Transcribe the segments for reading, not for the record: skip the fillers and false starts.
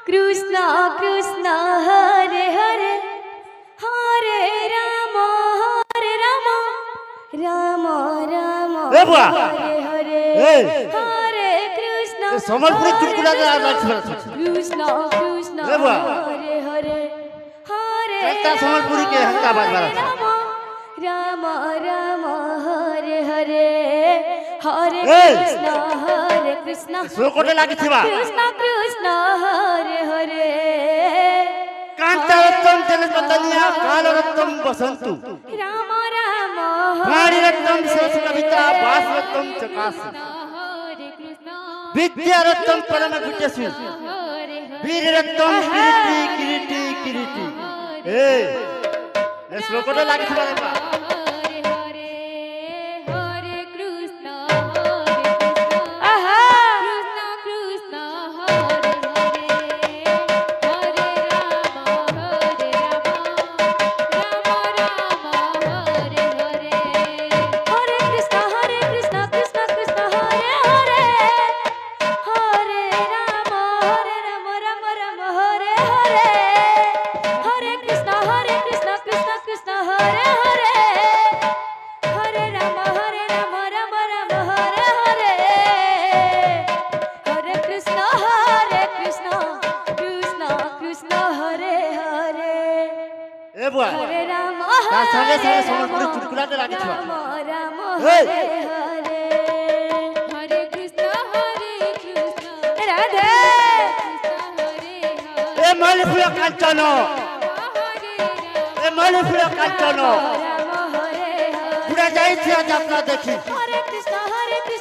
कृष्ण कृष्ण हरे हरे हरे राम राम राम এ বুয়া हरे हरे এই हरे कृष्ण সম্বলপুরি চুলকুলা লাগছে कृष्ण कृष्ण এ বুয়া हरे हरे हरे একটা সম্বলপুরি কে হালকা বাজবার আছে राम राम हरे हरे हरे এই कृष्ण শোকটে লাগিছিবা कृष्ण कृष्ण हरे हरे কান্তারত্তম জনপতনিয়া কালরত্তম বসন্তু राम राम ভারীরত্তম শেষ কবিতা বাসরত্তম চকাসি हरे कृष्ण বিদ্যারত্তম পরম বিদ্যাসু বীররত্তম কিরীটি কিরীটি কিরীটি এই এ শ্লোকটা লাগিছিবা রে বা हरे हरे हरे कृष्ण आहा कृष्ण कृष्ण हरे हरे हरे राम राम हरे हरे हरे कृष्ण कृष्ण कृष्ण हरे हरे हरे राम राम राम हरे हरे हरे कृष्ण कृष्ण कृष्ण हरे हरे हरे राम राम राम हरे हरे हरे कृष्ण कृष्ण कृष्ण हरे हरे এ বুয়া हरे राम তার সঙ্গে সঙ্গে সম্বলপুরি চুলকুলাটা লাগিছিবা राम राम এই हरे हरे हरे कृष्ण राधे এ মালিফুল কাঞ্চন এ মালিফুল কাঞ্চন পুরা যাইছি আজ আপনার দেখি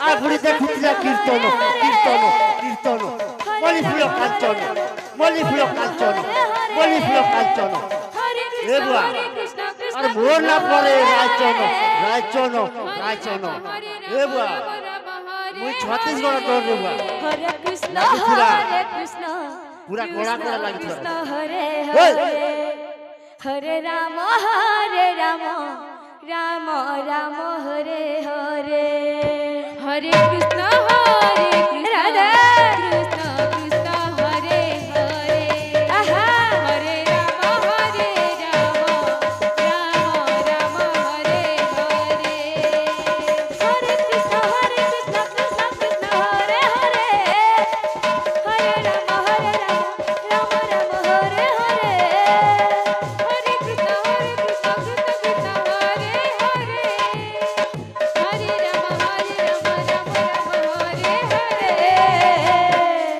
আর পুরি দেখুছিলা কীর্তন কীর্তন কীর্তন মালিফুল কাঞ্চন মালিফুল কাঞ্চন মালিফুল কাঞ্চন এ বুয়া আর মোর না পরে রায়চন রায়চন রায়চন এ বুয়া মুই ছত্তিশগড় তোর রে বুয়া हरे कृष्ण লাগিছিলা कृष्ण পুরা গোড়া গোড়া লাগিছিলা कृष्ण हरे এই हरे हरे राम राम राम हरे हरे हरे कृष्ण हरे